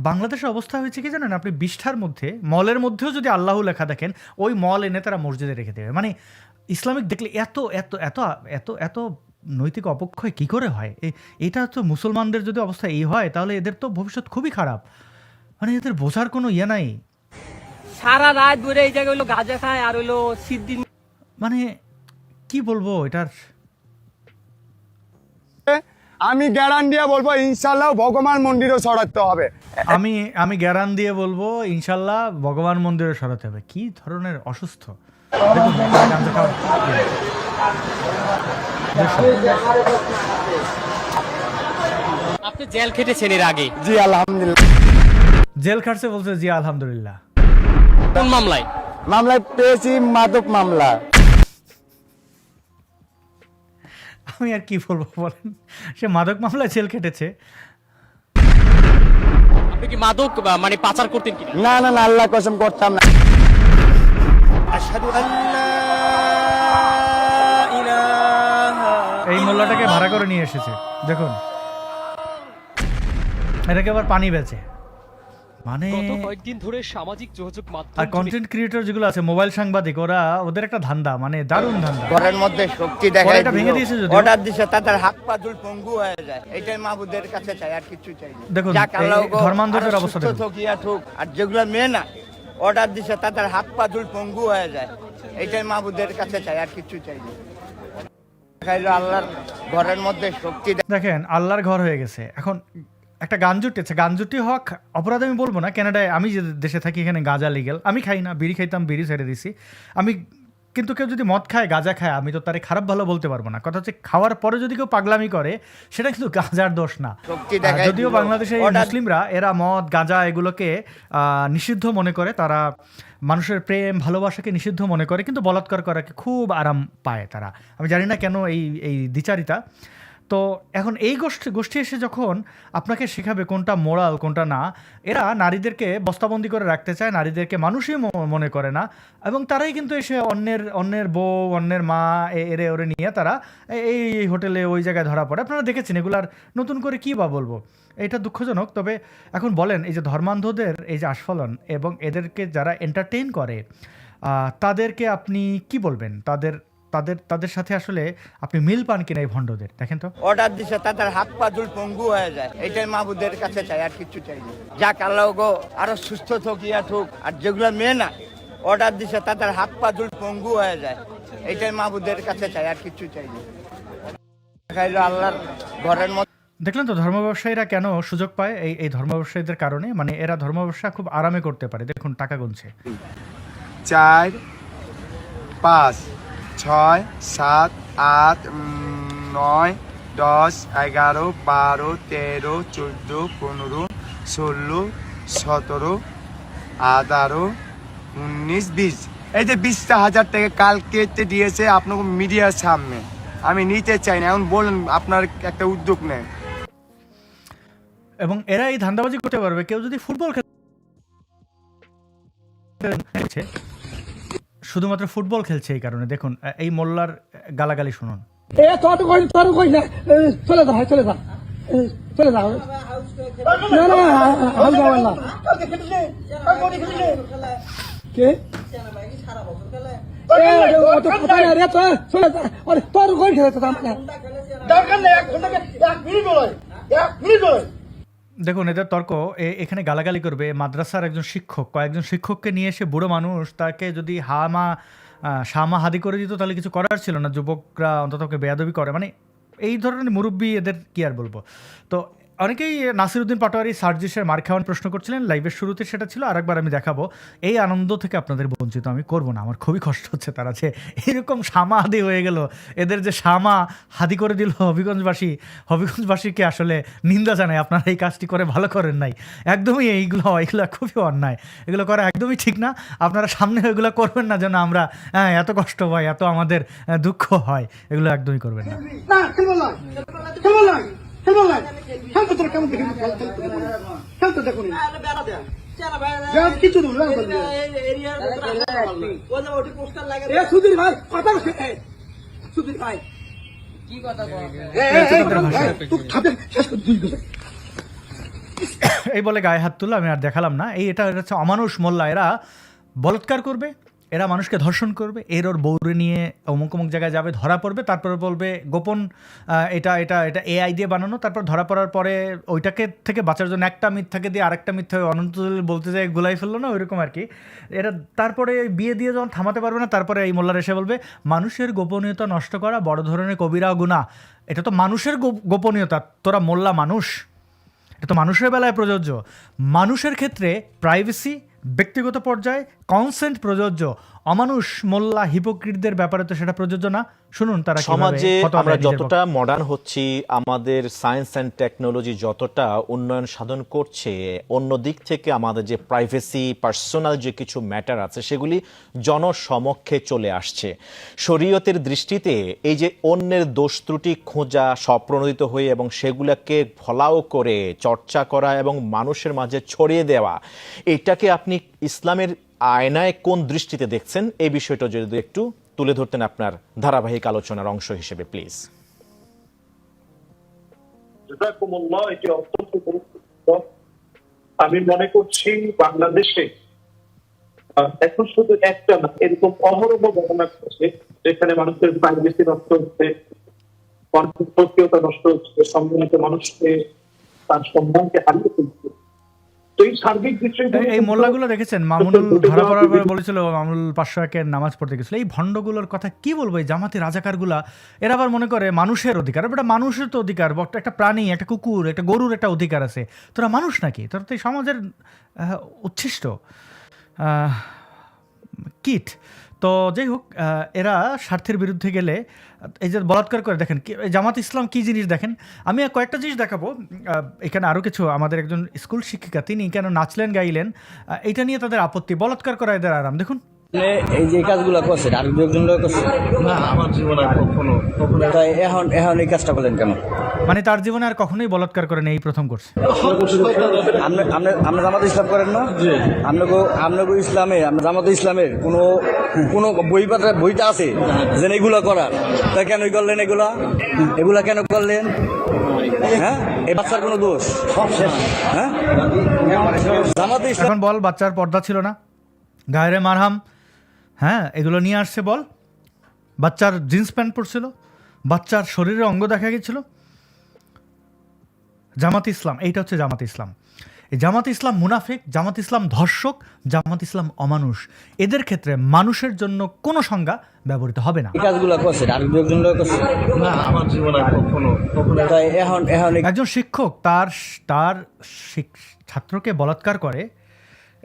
বাংলাদেশের অবস্থা হয়েছে কি জানেন আপনি, 20টার মধ্যে মলের মধ্যেও যদি আল্লাহ লেখা দেখেন, ওই মল এনে তারা মসজিদে রেখে দেবে। মানে ইসলামিক দেখলে এত এত এত এত এত নৈতিক অবক্ষয় কি করে হয়? এটা তো মুসলমানদের যদি অবস্থা এই হয় তাহলে এদের তো ভবিষ্যৎ খুবই খারাপ। মানে এদের বোঝার কোনো ইয়ে নাই। সারা রাত ধরে এই জায়গায় হইলো গাঁজা খায় আর হইলো সিদ্ধি। মানে কি বলবো এটার, আমি গ্যারান্টি দিয়ে বলবো ইনশাল্লাহ ভগবান মন্দিরও সরাতে হবে। আমি গ্যারান দিয়ে বলবো ইনশাল্লাহ ভগবান মন্দিরে সরাতে হবে। কি ধরনের অসুস্থ দেখুন, গাঁজা খাওয়ার আপনি জেল খেটেছেন এর আগে? জি আলহামদুলিল্লাহ। জেল খাটছে বলছে, জি আলহামদুলিল্লাহ। কোন মামলায়? মামলায় পেয়েছি মাদক মামলা। আমি আর কি বলবো বলেন, সে মাদক মামলায় জেল কেটেছে। আপনি কি মাদক মানে পাচার করতেন কি? না না না, আল্লাহ কসম করতাম না। এই মোল্লাটাকে ভাড়া করে নিয়ে এসেছে দেখুন, এটাকে আবার পানি বেচে। মানে কয়েকদিন ধরে সামাজিক যোগাযোগ আর কন্টেন্ট ক্রিয়েটর যেগুলো আছে, মোবাইল সাংবাদিক, ওদের একটা ধান্দা, মানে দারুণ ধান্দা। ঘরের মধ্যে শক্তি পরে দেখায়, এটা ভেঙে দিয়েছে যদিও। অর্ডার দিছে তাদের হাত পা দুল পঙ্গু হয়ে যায়। এটাই মাহবুদের কাছে চাই, আর কিছু চাই না। দেখুন যাক আল্লাহ এই ধর্মান্ধদের অবস্থা দেখুন। ঠকিয়া ঠুক, আর যেগুলো মেয়ে না অর্ডার দিছে তাদের হাত পা দুল পঙ্গু হয়ে যায়। এটাই মাহবুদের কাছে চাই, আর কিছু চাই না। দেখাইলো আল্লাহর ঘরের মধ্যে শক্তি। দেখেন আল্লাহর ঘর হয়ে গেছে। এখন একটা গান জুটেছে, গান জুটি হওয়া অপরাধ আমি বলবো না। কানাডায় আমি যে দেশে থাকি এখানে গাঁজা লিগেল। আমি খাই না, বিড়ি খাইতাম, বিড়ি ছেড়ে দিছি আমি। কিন্তু কেউ যদি মদ খায়, গাঁজা খায়, আমি তো তারে খারাপ ভালো বলতে পারবো না। কথা হচ্ছে খাওয়ার পরে যদি কেউ পাগলামি করে সেটা কিন্তু গাঁজার দোষ না। যদিও বাংলাদেশে মুসলিমরা এরা মদ গাঁজা এগুলোকে নিষিদ্ধ মনে করে, তারা মানুষের প্রেম ভালোবাসাকে নিষিদ্ধ মনে করে, কিন্তু বলাৎকার করাকে খুব আরাম পায় তারা। আমি জানি না কেন এই দ্বিচারিতা। তো এখন এই গোষ্ঠী এসে যখন আপনাকে শেখাবে কোনটা মোরাল কোনটা না, এরা নারীদেরকে বস্তাবন্দি করে রাখতে চায়, নারীদেরকে মানুষই মনে করে না। এবং তারাই কিন্তু এসে অন্যের বউ, অন্যের মা এরে ওরে নিয়ে তারা এই হোটেলে ওই জায়গায় ধরা পড়ে। আপনারা দেখেছেন, এগুলার নতুন করে কী বা বলবো, এটা দুঃখজনক। তবে এখন বলেন, এই যে ধর্মান্ধদের এই যে আস্ফলন এবং এদেরকে যারা এন্টারটেইন করে, তাদেরকে আপনি কি বলবেন? তাদের সাথে আসলে আপনি মিল পান কিনা এই ভণ্ডদের? দেখেন তো, অর্ডার দিছে তাদের হাত পা দুল পঙ্গু হয়ে যায়। এটাই মাহবুদের কাছে চাই, আর কিছু চাই না। যাক আল্লাহ গো আরো সুস্থ থকিয়া ঠুক, আর যেগুলো মেয়ে না অর্ডার দিছে তাদের হাত পা দুল পঙ্গু হয়ে যায়। এটাই মাহবুদের কাছে চাই, আর কিছু চাই না। দেখাইলো আল্লাহর ঘরের মধ্যে। দেখলেন তো ধর্ম ব্যবসায়ীরা কেন সুযোগ পায়? এই ধর্ম ব্যবসায়ীদের কারণে। মানে এরা ধর্ম ব্যবসা খুব আরামে করতে পারে। দেখুন টাকা গুনছে, 4 5 6 7 8 9 10 11 12 13 14 15 16 17 18 19 20। এই যে 20,000 টাকা কালকে দিয়েছে আপনাকে মিডিয়ার সামনে। আমি নিতে চাই না, এখন বলেন আপনার একটা উদ্যোগ নেন। এবং এরা এই ধান্দাবাজি করতে পারবে। কেউ যদি ফুটবল খেলছে, শুধুমাত্র ফুটবল খেলছে এই কারণে। দেখুন এই মোল্লার গালাগালি শুনুন। তোর কই না, চলে যা, চলে যা, চলে যা। না না, হাল যাবেন না। কে তোর কই খেলে দরকার নেই। এক মিনিট নয়, 1 মিনিট নয়। দেখুন এদের তর্ক, এখানে গালাগালি করবে। মাদ্রাসার একজন শিক্ষক, কয়েকজন শিক্ষককে নিয়ে এসে বুড়ো মানুষ তাকে যদি শামা হাদি করে দিত তাহলে কিছু করার ছিল না। যুবকরা অন্তত বেয়াদবি করে, মানে এই ধরনের মুরব্বী, এদের কি আর বলবো। তো অনেকেই নাসিরউদ্দিন পাটোয়ারি সার্জিসের মার খাওয়ান প্রশ্ন করছিলেন, লাইভের শুরুতে সেটা ছিল। আরেকবার আমি দেখাবো, এই আনন্দ থেকে আপনাদের বঞ্চিত আমি করব না। আমার খুবই কষ্ট হচ্ছে তারা যে এরকম সামা হাদি হয়ে গেল, এদের যে সামা হাদি করে দিল হবিগঞ্জবাসীকে আসলে নিন্দা জানাই। আপনারা এই কাজটি করে ভালো করেন নাই, একদমই এগুলো খুবই অন্যায়, এগুলো করা একদমই ঠিক না। আপনারা সামনে এগুলো করবেন না যেন আমরা এত কষ্ট হয়, এত আমাদের দুঃখ হয়, এগুলো একদমই করবেন না। না খেলবো না, খেলবো না, খেলবো না, খেলতে তোরা কেমন দেখি খেলতে দেখুন কিছু দেবো সুধীর ভাই কথা সুধীর ভাই কি কথা বল শেষ করে দুই গেছে এই বলে গায়ে হাত তুললো, আমি আর দেখালাম না। এটা হচ্ছে অমানুষ মোল্লা, এরা বলৎকার করবে, এরা মানুষকে ধর্ষণ করবে, ওর বউরে নিয়ে অমুক অমুক জায়গায় যাবে, ধরা পড়বে, তারপরে বলবে গোপন এটা এটা এটা এআই দিয়ে বানানো। তারপর ধরা পড়ার পরে ওইটাকে থেকে বাঁচার জন্য একটা মিথ্যাকে দিয়ে আরেকটা মিথ্যা অনন্ত বলতে যায় গুলাই ফেললো না, ওইরকম আর কি। এরা তারপরে বিয়ে দিয়ে যখন থামাতে পারবে না, তারপরে এই মোল্লার এসে বলবে মানুষের গোপনীয়তা নষ্ট করা বড় ধরনের কবিরা গুনাহ। এটা তো মানুষের গোপনীয়তা, তোরা মোল্লা মানুষ, এটা তো মানুষের বেলায় প্রযোজ্য। মানুষের ক্ষেত্রে প্রাইভেসি, ব্যক্তিগত পর্যায়ে কনসেন্ট প্রযোজ্য। অমানুষ মোল্লা হিপোক্রিটদের ব্যাপারে তো সেটা প্রযোজ্য না। শুনুন তারা সমাজে আমরা যতটা মডার্ন হচ্ছি, আমাদের সায়েন্স অ্যান্ড টেকনোলজি যতটা উন্নয়ন সাধন করছে, অন্য দিক থেকে আমাদের যে প্রাইভেসি, পার্সোনাল যে কিছু ম্যাটার আছে সেগুলি জনসমক্ষে চলে আসছে। শরীয়তের দৃষ্টিতে এই যে অন্যের দোষ ত্রুটি খোঁজা, স্বপ্রণোদিত হয়ে এবং সেগুলোকে ফলাও করে চর্চা করা এবং মানুষের মাঝে ছড়িয়ে দেওয়া, এটাকে আপনি ইসলামের আয়নায় কোন দৃষ্টিতে দেখছেন, এই বিষয়টা যদি একটু তুলে ধরতেন আপনার ধারাবাহিক আলোচনার অংশ হিসেবে প্লিজ। এটি অত্যন্ত গুরুত্বপূর্ণ। আমি মনে করছি বাংলাদেশে এখন শুধু একটা না, এরকম অহরহ ঘটনা ঘটছে যেখানে মানুষের প্রাইভেসি নষ্ট হচ্ছে, সক্রিয়তা নষ্ট হচ্ছে, সম্মানিত মানুষকে তার সম্মানকে হারিয়ে ফেলছে। এই মোল্লাগুলো দেখেছেন, মামুনুল ধরা পড়ার পরে বলেছিল মামুনুল 500 একের নামাজ পড়তে গেছিল। এই ভণ্ডগুলোর কথা কি বলবো, এই জামাতি রাজাকারগুলা, এরা আবার মনে করে মানুষের অধিকার। এটা মানুষের তো অধিকার, একটা প্রাণী, একটা কুকুর, একটা গরুর একটা অধিকার আছে, তোরা মানুষ নাকি? তোরা তো এই সমাজের উচ্ছিষ্ট কীট। তো যাই হোক, এরা স্বার্থের বিরুদ্ধে গেলে এই যে বলাৎকার করে, দেখেন জামাত ইসলাম কী জিনিস দেখেন। আমি কয়েকটা জিনিস দেখাবো এখানে, আরও কিছু। আমাদের একজন স্কুল শিক্ষিকা, তিনি কেন নাচলেন গাইলেন, এটা নিয়ে তাদের আপত্তি। বলাৎকার করা এদের আরাম, দেখুন। এই যে কাজগুলো করছে আর একজন লোক করছে না আমার জীবনে কখনো এখন এখন এই কাজটা করলেন কেন? মানে তার জীবনে আর কখনোই বলাৎকার করেন, এই প্রথম করছে। আমরা জামাত ইসলাম করেন না? আপনাকে ইসলামে, আমরা জামাত ইসলামের কোনো বইটা আছে যে এগুলো করার, তা কেন করলেন এগুলা কেন করলেন? হ্যাঁ, এই বাচ্চার কোনো দোষ? হ্যাঁ, জামাত ইসলাম এখন বল, বাচ্চার পর্দা ছিল না, গায়ের মারহাম, হ্যাঁ, এগুলো নিয়ে আসছে বল। বাচ্চার জিন্স প্যান্ট পরছিল, বাচ্চার শরীরের অঙ্গ দেখা গেছিল। জামাত ইসলাম, এইটা হচ্ছে জামাত ইসলাম। এই জামাত ইসলাম মুনাফিক, জামাত ইসলাম ধর্ষক, জামাত ইসলাম অমানুষ। এদের ক্ষেত্রে মানুষের জন্য কোনো সংজ্ঞা ব্যবহৃত হবে না। এই কাজগুলো করছে আর একজন লোক করছে না আমার জীবনে কখনো। এখন একজন শিক্ষক তার ছাত্রকে বলাৎকার করে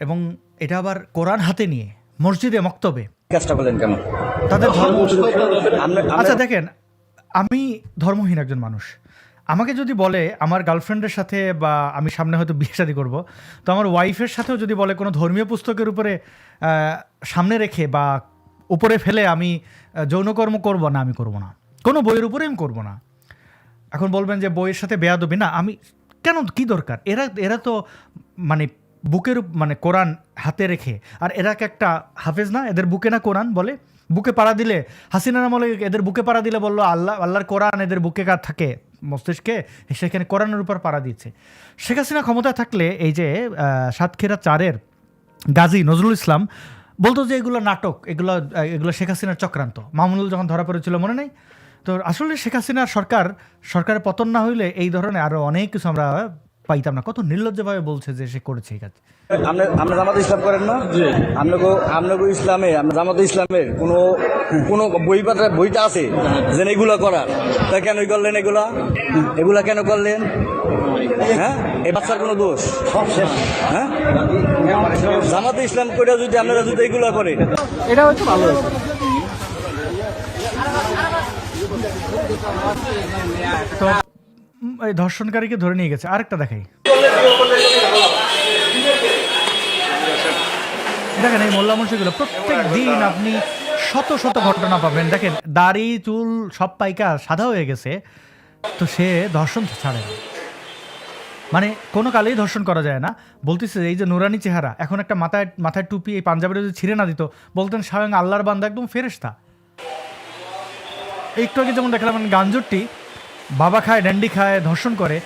এবং এটা আবার কোরআন হাতে নিয়ে মসজিদে মক্তবে। কাজটা করলেন কেন? তাদের ধর্ম। আচ্ছা দেখেন, আমি ধর্মহীন একজন মানুষ, আমাকে যদি বলে আমার গার্লফ্রেন্ডের সাথে, বা আমি সামনে হয়তো বিয়ে শাদী করবো, তো আমার ওয়াইফের সাথেও যদি বলে কোনো ধর্মীয় পুস্তকের উপরে সামনে রেখে বা উপরে ফেলে আমি যৌনকর্ম করবো না, আমি করবো না, কোনো বইয়ের উপরে আমি করবো না। এখন বলবেন যে বইয়ের সাথে বেয়াদবি, না, আমি কেন, কি দরকার? এরা তো মানে বুকের কোরআন হাতে রেখে, আর এরা একটা হাফেজ না, এদের বুকে না কোরআন বলে, বুকে পাড়া দিলে, হাসিনার আমলে এদের বুকে পাড়া দিলে বললো আল্লাহর কোরআন এদের বুকে কার থাকে, মস্তিষ্কে, সেখানে কোরআনের উপর পাড়া দিচ্ছে। শেখ হাসিনা ক্ষমতায় থাকলে এই যে সাতক্ষীরা 4-এর গাজী নজরুল ইসলাম বলতো যে এগুলো নাটক, এগুলো শেখ হাসিনার চক্রান্ত। মামুনুল যখন ধরা পড়েছিল মনে নেই? তো আসলে শেখ হাসিনার সরকারের পতন না হইলে এই ধরনের আরও অনেক কিছু আমরা পাইতাম না। কত নির্লজ্জভাবে বলছে যে সে করেছে এই কাজ। আমরা জামাত ইসলাম করেন না? আপনাকে ইসলামে, আমরা জামাত ইসলামের কোনো কোনো বইটা আছে যে এগুলা করার, তা কেন করলেন এগুলা কেন করলেন? হ্যাঁ, এই বাচ্চার কোনো দোষ? হ্যাঁ, জামাতে ইসলাম করে যদি আপনারা যদি এগুলা করে, এটা হচ্ছে ভালো। তো এই ধর্ষণকারীকে ধরে নিয়ে গেছে। আরেকটা দেখাই, দেখেন এই মোল্লা মুন্সিগুলো প্রত্যেক দিন আপনি শত শত ঘটনা পাবেন। দেখেন দাড়ি চুল সব পাইকা সাদা হয়ে গেছে, তো সে ধর্ষণ ছাড়ে না, মানে কোনো কালেই ধর্ষণ করা যায় না। বলতেছে এই যে নুরানি চেহারা, এখন একটা মাথায় টুপি এই পাঞ্জাবিটা যদি ছিঁড়ে না দিত, বলতেন স্বয়ং আল্লাহর বান্দা, একদম ফেরেশতা। একটু আগে যেমন দেখলাম গাঞ্জুরটি বাবা খায়, ড্যান্ডি খায়, ধর্ষণ করে,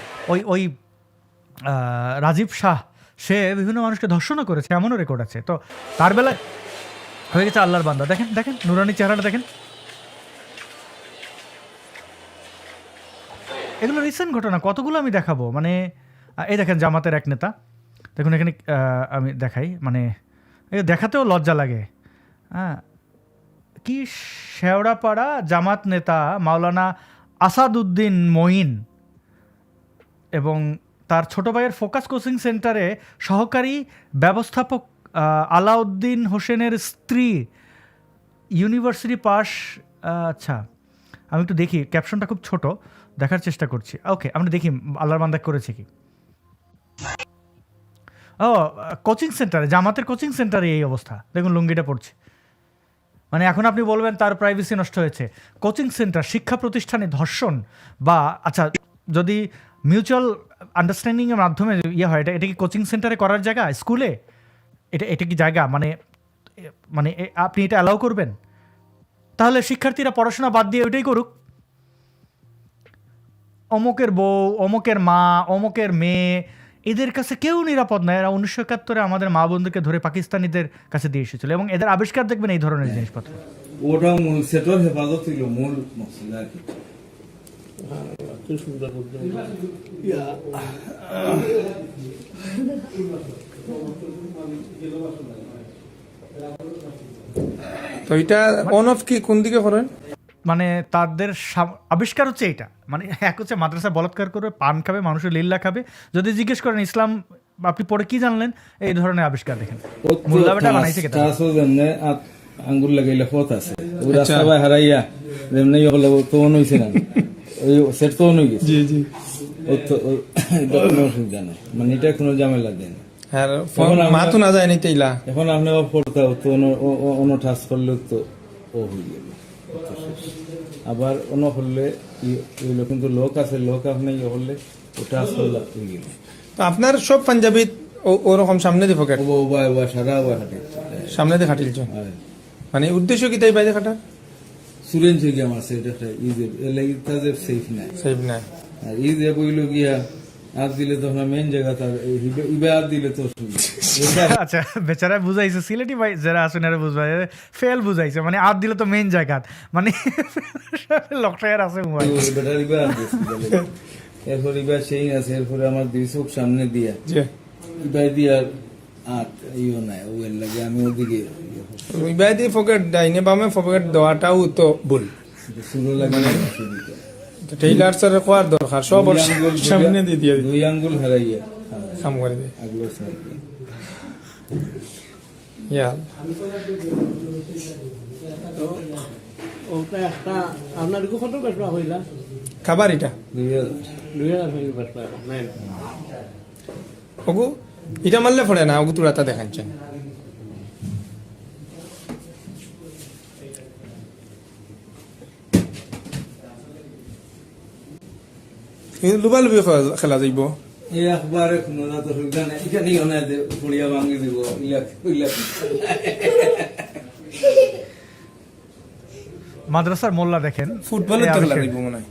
ওই রাজীব শাহ সে বিভিন্ন মানুষকে ধর্ষণও করেছে, এমনও রেকর্ড আছে। তো তার বেলায় হয়ে গেছে আল্লাহর বান্দা। দেখেন দেখেন নুরানি চেহারাটা দেখেন। এগুলো রিসেন্ট ঘটনা, কতগুলো আমি দেখাবো। মানে এই দেখেন জামাতের এক নেতা, দেখুন এখানে আমি দেখাই, মানে দেখাতেও লজ্জা লাগে। হ্যাঁ, কি শেওড়াপাড়া জামাত নেতা মাওলানা আসাদউদ্দিন মঈন এবং তার ছোট ভাইয়ের ফোকাস কোচিং সেন্টারে সহকারী ব্যবস্থাপক আলাউদ্দিন হোসেনের স্ত্রী ইউনিভার্সিটি পাস। আচ্ছা, আমি একটু দেখি, ক্যাপশনটা খুব ছোট, দেখার চেষ্টা করছি। ওকে, আমরা দেখি আল্লাহর বান্দা করেছে কি। ও, কোচিং সেন্টারে, জামাতের কোচিং সেন্টারে এই অবস্থা। দেখুন লুঙ্গিটা পড়ছে। মানে এখন আপনি বলবেন তার প্রাইভেসি নষ্ট হয়েছে। কোচিং সেন্টার, শিক্ষা প্রতিষ্ঠানে ধর্ষণ বা আচ্ছা যদি মিউচুয়াল আন্ডারস্ট্যান্ডিংয়ের মাধ্যমে হয়, এটা কি কোচিং সেন্টারে করার জায়গা? স্কুলে এটা কি জায়গা? মানে আপনি এটা অ্যালাউ করবেন? তাহলে শিক্ষার্থীরা পড়াশোনা বাদ দিয়ে ওইটাই করুক। অমুকের বউ, অমুকের মা, অমুকের মেয়ে, এদের কাছে কেউ নিরাপদ নয়। এরা 1971 আমাদের মা বন্ধুকে ধরে পাকিস্তানিদের কাছে দিয়ে এসেছিল এবং এদের আবিষ্কার দেখবেন এই ধরনের জিনিসপত্র। ওটা মূল সেটার হেফাজত ছিল মূল মসলা আর কি। তো এটা অন অফ কি কোন দিকে করেন? মানে তাদের আবিষ্কার হচ্ছে এইটা। মানে এক হচ্ছে মাদ্রাসা বলাৎকার করবে, পান খাবে, মানুষের লিল্লা খাবে। যদি জিজ্ঞেস করেন ইসলাম আপনি পরে কি জানলেন, এই ধরনের আবিষ্কার দেখেন। মোল্লা বেটা বানাইছে কেন? আঙ্গুল লাগাইলে পথ আছে ও রাস্তা বাই হারাইয়া যেমনি হলো তো হইছে না, ওই সেট তো হই গেছে। জি জি, ও তো কোনো অসুবিধা নাই, মানে এটা কোনো ঝামেলা দেন। হ্যাঁ, মা তো না যায় নি তেইলা। এখন আপনি পড়তে তো অন্য টাচ করলে তো ও হয়ে গেল, আবার অন্য হলে কিন্তু লোক আছে, লোক আপনি ইয়ে হলে ওটা আসলে হয়ে গেল। তো আপনার সব পাঞ্জাবি ওরকম সামনে দিয়ে পকেট সারা সামনে দিয়ে খাটিলছ, মানে উদ্দেশ্য কি তাই বাইরে খাটার? সুরেন থেকে আমার সেটা সেফ নাই, সেফ নাই। আর এই যে বইল গিয়া আর দিলে তো মেন জায়গা তার ইবে আর দিলে তো আচ্ছা, বেচারা বুঝাইছে, সিলেটি ভাই যারা আছেন এরা বুঝাই ফেল বুঝাইছে, মানে আর দিলে তো মেইন জায়গা, মানে লকটায়ার আছে মোবাইল বেটার ইবে আর এরপর ইবে সেই আছে, এরপরে আমার দুই চোখ সামনে দিয়া ইবে দিয়া আর ইও নাই, ওর লাগে আমি ওদিকে ইবে দিয়ে পকেট ডাইনে বামে পকেট দেওয়াটাও তো ভুল শুরু লাগে না। টেইলার স্যার কোয়ার দরকার সব সামনে দিয়ে দিয়ে দুই আঙ্গুল হারাইয়া কাম করে দে আগলো স্যার ইয়া। তো ওটা একটা আপনার কত টাকা হইলা খাবার? এটা 2000 টাকা নাই ওগো, এটা মারলে পড়ে না ওগো, তুরাতা দেখাচ্ছেন। লুবালুবি খেলা যাইব এই একবারে কোনো না তো সুবিধা নাই, এখানেই অনেক পড়িয়া ভাঙি দিব মাদ্রাসার মোল্লা দেখেন ফুটবলের তো খেলা যাইব মনে হয়।